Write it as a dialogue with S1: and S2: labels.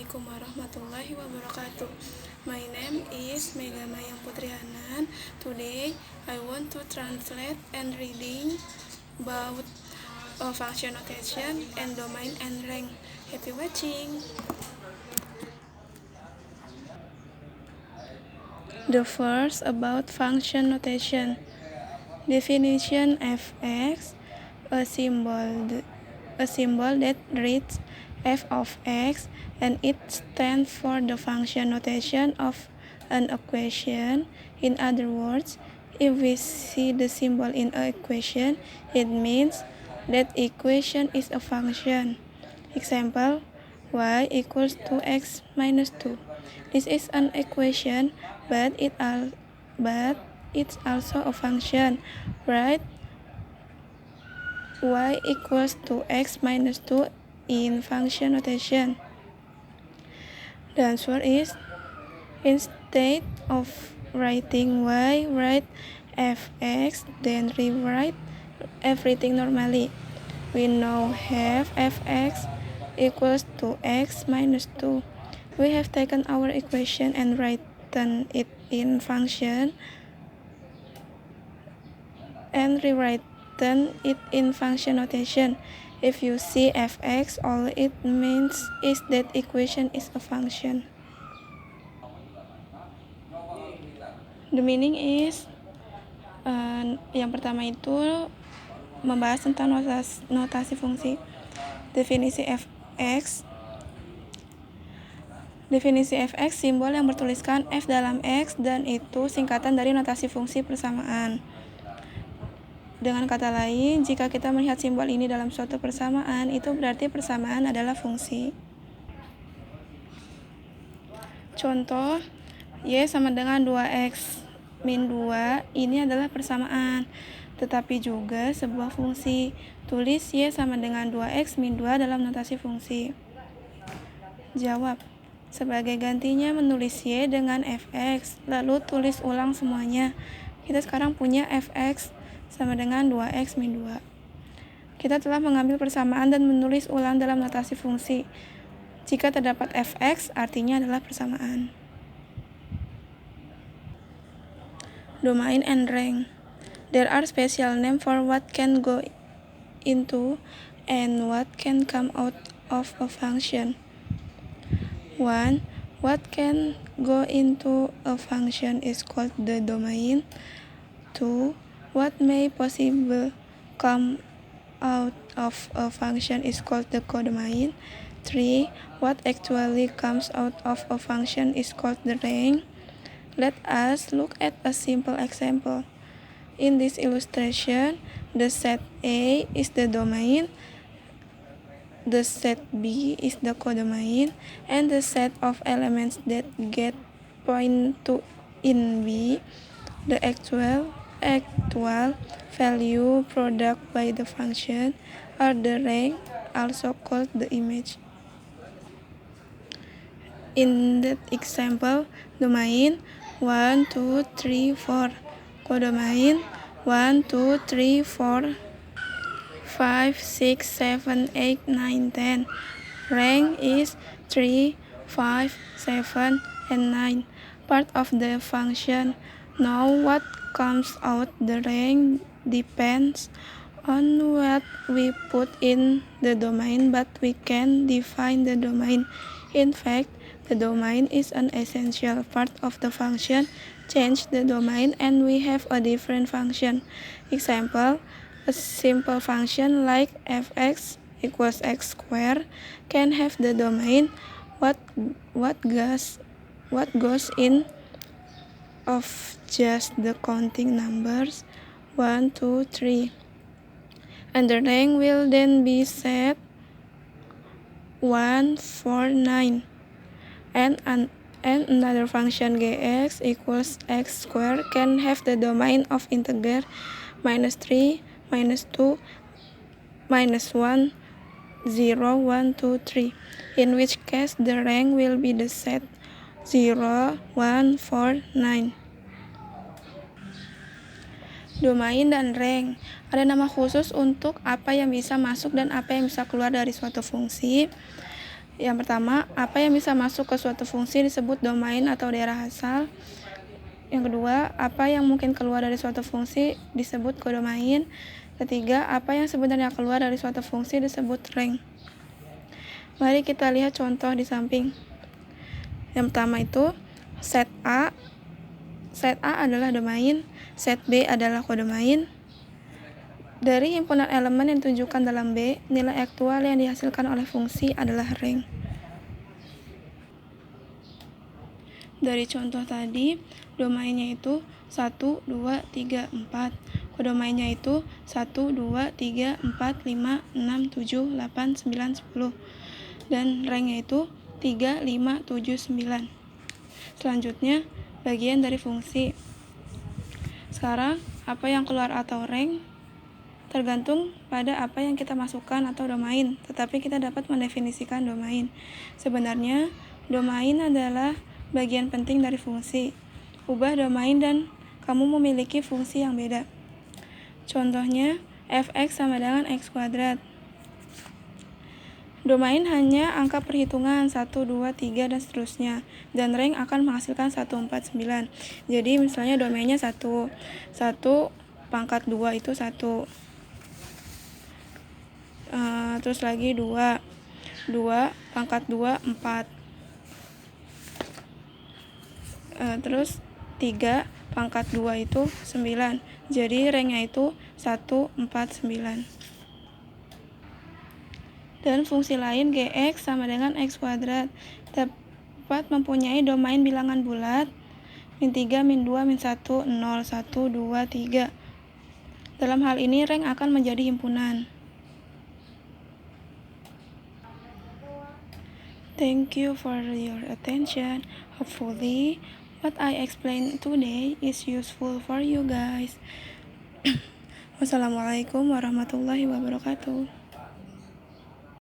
S1: Assalamualaikum warahmatullahi wabarakatuh. My name is Mega Mayang Putri Hanan. Today I want to translate and reading about function notation and domain and rank. Happy watching. The first about function notation. Definition: fx, a symbol that reads f of x, and it stands for the function notation of an equation. In other words, if we see the symbol in an equation, it means that equation is a function. Example: y equals 2x minus 2. This is an equation, but it's also a function, right? Y equals 2x minus 2 in function notation. The answer is, instead of writing y, write fx, then rewrite everything normally. We now have fx equals 2x minus 2. We have taken our equation and written it in function and rewritten it in function notation. If you see fx, all it means is that equation is a function. The meaning is, yang pertama itu membahas tentang notasi fungsi. Definisi fx, simbol yang bertuliskan f dalam x, dan itu singkatan dari notasi fungsi persamaan. Dengan kata lain, jika kita melihat simbol ini dalam suatu persamaan, itu berarti persamaan adalah fungsi. Contoh, y sama dengan 2x min 2, ini adalah persamaan, tetapi juga sebuah fungsi. Tulis y sama dengan 2x min 2 dalam notasi fungsi. Jawab. Sebagai gantinya menulis y dengan fx, lalu tulis ulang semuanya. Kita sekarang punya fx sama dengan 2x min 2. Kita telah mengambil persamaan dan menulis ulang dalam notasi fungsi. Jika terdapat fx, artinya adalah persamaan. Domain and rank. There are special names for what can go into and what can come out of a function. 1. What can go into a function is called the domain. 2. What may possibly come out of a function is called the codomain. 3. What actually comes out of a function is called the rank. Let us look at a simple example. In this illustration, the set A is the domain, the set B is the codomain, and the set of elements that get point to in B, the actual value product by the function, are the rank, also called the image. In that example, domain 1, 2, 3, 4, codomain 1, 2, 3, 4, 5, 6, 7, 8, 9, 10. Rank is 3, 5, 7, and 9, part of the function. Now what comes out the rank depends on what we put in the domain, but we can define the domain. In fact, the domain is an essential part of the function. Change the domain and we have a different function. Example, a simple function like fx equals x squared can have the domain what goes in of just the counting numbers 1, 2, 3. And the rank will then be set 1, 4, 9. And another function gx equals x squared can have the domain of integer minus 3, minus 2, minus 1, 0, 1, 2, 3, in which case the rank will be the set 0, 1, 4, 9. Domain dan rank ada nama khusus untuk apa yang bisa masuk dan apa yang bisa keluar dari suatu fungsi. Yang pertama, apa yang bisa masuk ke suatu fungsi disebut domain atau daerah asal. Yang kedua, apa yang mungkin keluar dari suatu fungsi disebut kodomain. Ketiga, apa yang sebenarnya keluar dari suatu fungsi disebut range. Mari kita lihat contoh di samping. Yang pertama itu, set A. Set A adalah domain, set B adalah kodomain. Dari himpunan elemen yang ditunjukkan dalam B, nilai aktual yang dihasilkan oleh fungsi adalah range. Dari contoh tadi, domainnya itu 1, 2, 3, 4. Kodomainnya itu 1, 2, 3, 4, 5, 6, 7, 8, 9, 10. Dan range-nya itu 3, 5, 7, 9. Selanjutnya, bagian dari fungsi. Sekarang, apa yang keluar atau range tergantung pada apa yang kita masukkan atau domain, tetapi kita dapat mendefinisikan domain. Sebenarnya, domain adalah bagian penting dari fungsi. Ubah domain dan kamu memiliki fungsi yang beda. Contohnya, fx sama dengan x kuadrat. Domain hanya angka perhitungan 1, 2, 3, dan seterusnya. Dan range akan menghasilkan 1, 4, 9. Jadi misalnya domainnya 1 pangkat 2 itu 1. Terus lagi 2 pangkat 2 4. Terus 3 pangkat 2 itu 9. Jadi range-nya itu 1, 4, 9. Dan fungsi lain gx sama dengan x kuadrat dapat mempunyai domain bilangan bulat min 3, min 2, min 1, 0, 1, 2, 3. Dalam hal ini range akan menjadi himpunan. Thank you for your attention. Hopefully, what I explained today is useful for you guys. Wassalamualaikum warahmatullahi wabarakatuh.